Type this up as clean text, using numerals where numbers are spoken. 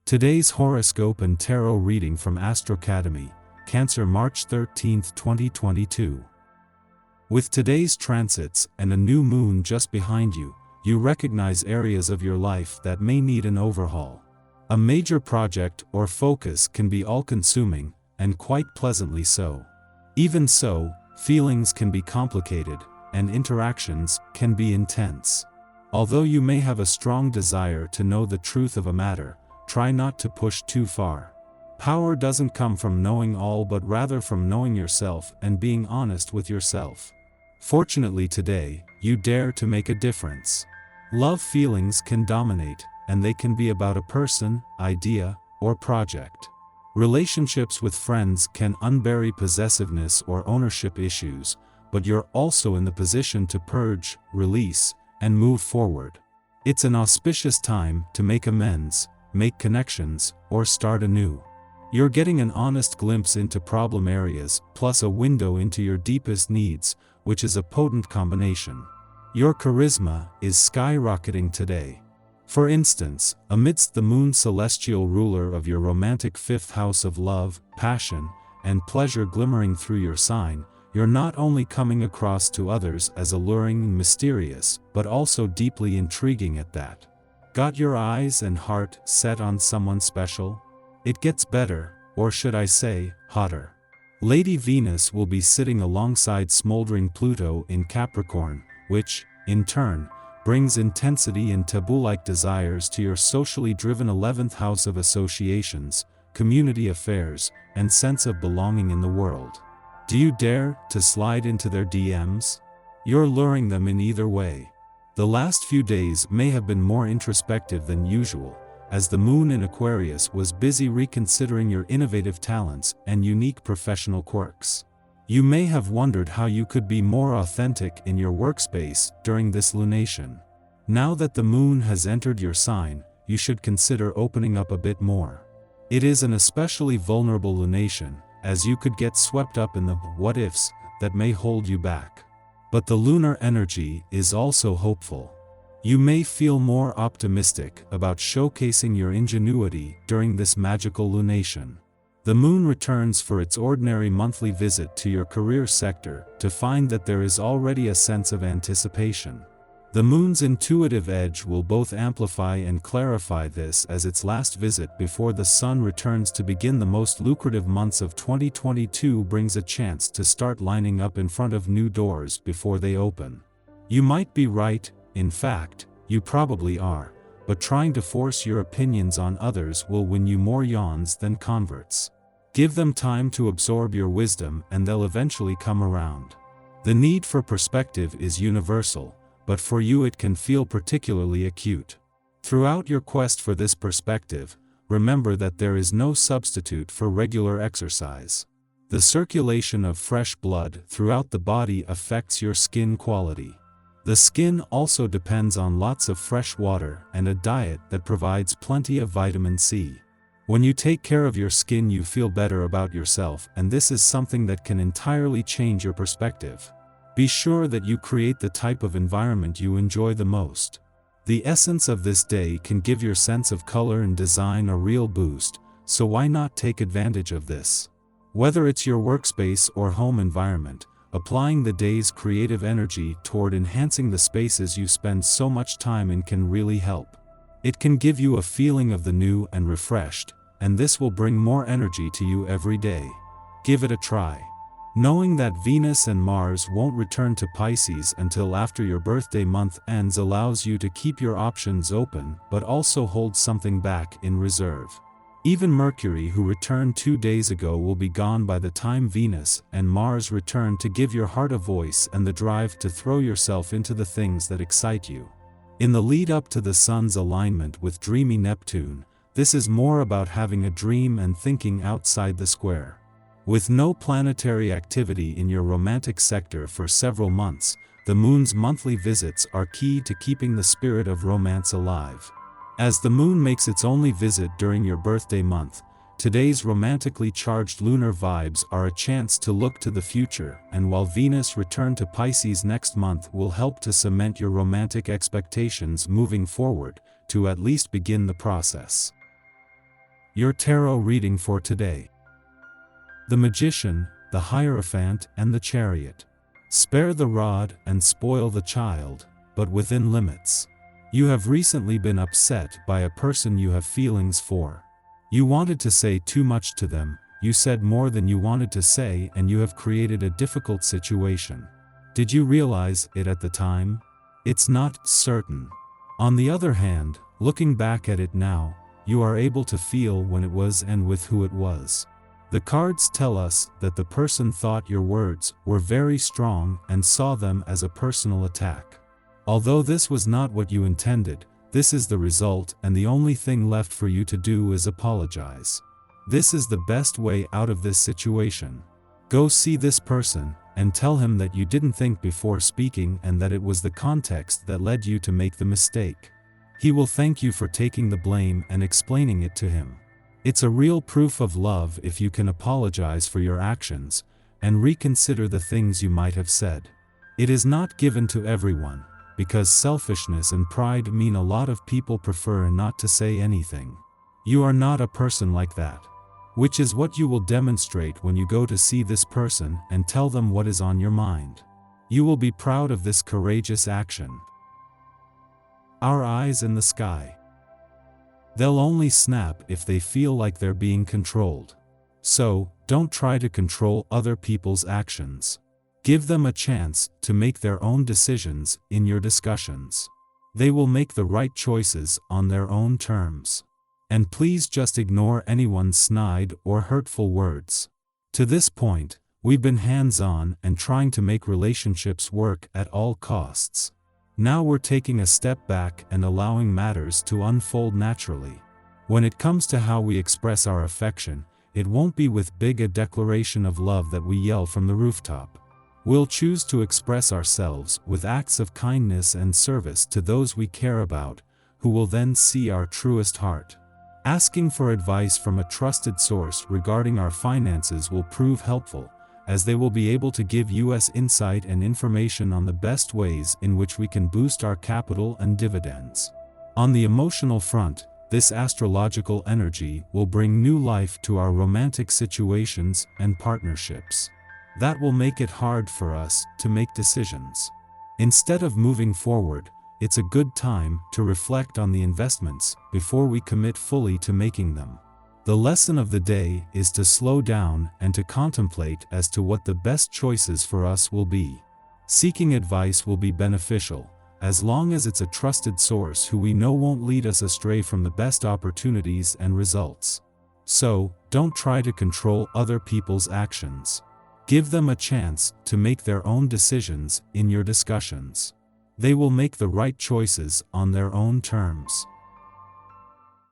Today's horoscope and tarot reading from Astrocademy, Cancer, March 13, 2022. With today's transits and a new moon just behind you, you recognize areas of your life that may need an overhaul. A major project or focus can be all-consuming, and quite pleasantly so. Even so, feelings can be complicated, and interactions can be intense. Although you may have a strong desire to know the truth of a matter, try not to push too far. Power doesn't come from knowing all but rather from knowing yourself and being honest with yourself. Fortunately today, you dare to make a difference. Love feelings can dominate, and they can be about a person, idea, or project. Relationships with friends can unbury possessiveness or ownership issues, but you're also in the position to purge, release, and move forward. It's an auspicious time to make amends, make connections, or start anew. You're getting an honest glimpse into problem areas, plus a window into your deepest needs, which is a potent combination. Your charisma is skyrocketing today. For instance, amidst the moon, celestial ruler of your romantic fifth house of love, passion, and pleasure glimmering through your sign, you're not only coming across to others as alluring and mysterious, but also deeply intriguing at that. Got your eyes and heart set on someone special? It gets better, or should I say, hotter. Lady Venus will be sitting alongside smoldering Pluto in Capricorn, which, in turn, brings intensity and taboo-like desires to your socially driven 11th house of associations, community affairs, and sense of belonging in the world. Do you dare to slide into their DMs? You're luring them in either way. The last few days may have been more introspective than usual, as the moon in Aquarius was busy reconsidering your innovative talents and unique professional quirks. You may have wondered how you could be more authentic in your workspace during this lunation. Now that the moon has entered your sign, you should consider opening up a bit more. It is an especially vulnerable lunation, as you could get swept up in the what-ifs that may hold you back. But the lunar energy is also hopeful. You may feel more optimistic about showcasing your ingenuity during this magical lunation. The moon returns for its ordinary monthly visit to your career sector to find that there is already a sense of anticipation. The moon's intuitive edge will both amplify and clarify this as its last visit before the sun returns to begin the most lucrative months of 2022 brings a chance to start lining up in front of new doors before they open. You might be right, in fact, you probably are, but trying to force your opinions on others will win you more yawns than converts. Give them time to absorb your wisdom and they'll eventually come around. The need for perspective is universal, but for you it can feel particularly acute. Throughout your quest for this perspective, remember that there is no substitute for regular exercise. The circulation of fresh blood throughout the body affects your skin quality. The skin also depends on lots of fresh water and a diet that provides plenty of vitamin C. When you take care of your skin, you feel better about yourself, and this is something that can entirely change your perspective. Be sure that you create the type of environment you enjoy the most. The essence of this day can give your sense of color and design a real boost, so why not take advantage of this? Whether it's your workspace or home environment, applying the day's creative energy toward enhancing the spaces you spend so much time in can really help. It can give you a feeling of the new and refreshed, and this will bring more energy to you every day. Give it a try. Knowing that Venus and Mars won't return to Pisces until after your birthday month ends allows you to keep your options open but also hold something back in reserve. Even Mercury, who returned 2 days ago, will be gone by the time Venus and Mars return to give your heart a voice and the drive to throw yourself into the things that excite you. In the lead up to the Sun's alignment with dreamy Neptune, this is more about having a dream and thinking outside the square. With no planetary activity in your romantic sector for several months, the moon's monthly visits are key to keeping the spirit of romance alive. As the moon makes its only visit during your birthday month, today's romantically charged lunar vibes are a chance to look to the future, and while Venus return to Pisces next month will help to cement your romantic expectations moving forward, to at least begin the process. Your tarot reading for today. The Magician, the Hierophant and the Chariot. Spare the rod and spoil the child, but within limits. You have recently been upset by a person you have feelings for. You wanted to say too much to them, you said more than you wanted to say, and you have created a difficult situation. Did you realize it at the time? It's not certain. On the other hand, looking back at it now, you are able to feel when it was and with who it was. The cards tell us that the person thought your words were very strong and saw them as a personal attack. Although this was not what you intended, this is the result, and the only thing left for you to do is apologize. This is the best way out of this situation. Go see this person, and tell him that you didn't think before speaking and that it was the context that led you to make the mistake. He will thank you for taking the blame and explaining it to him. It's a real proof of love if you can apologize for your actions, and reconsider the things you might have said. It is not given to everyone, because selfishness and pride mean a lot of people prefer not to say anything. You are not a person like that. Which is what you will demonstrate when you go to see this person and tell them what is on your mind. You will be proud of this courageous action. Our eyes in the sky. They'll only snap if they feel like they're being controlled. So, don't try to control other people's actions. Give them a chance to make their own decisions in your discussions. They will make the right choices on their own terms. And please just ignore anyone's snide or hurtful words. To this point, we've been hands-on and trying to make relationships work at all costs. Now we're taking a step back and allowing matters to unfold naturally. When it comes to how we express our affection, it won't be with big a declaration of love that we yell from the rooftop. We'll choose to express ourselves with acts of kindness and service to those we care about, who will then see our truest heart. Asking for advice from a trusted source regarding our finances will prove helpful, as they will be able to give us insight and information on the best ways in which we can boost our capital and dividends. On the emotional front, this astrological energy will bring new life to our romantic situations and partnerships. That will make it hard for us to make decisions. Instead of moving forward, it's a good time to reflect on the investments before we commit fully to making them. The lesson of the day is to slow down and to contemplate as to what the best choices for us will be. Seeking advice will be beneficial, as long as it's a trusted source who we know won't lead us astray from the best opportunities and results. So, don't try to control other people's actions. Give them a chance to make their own decisions in your discussions. They will make the right choices on their own terms.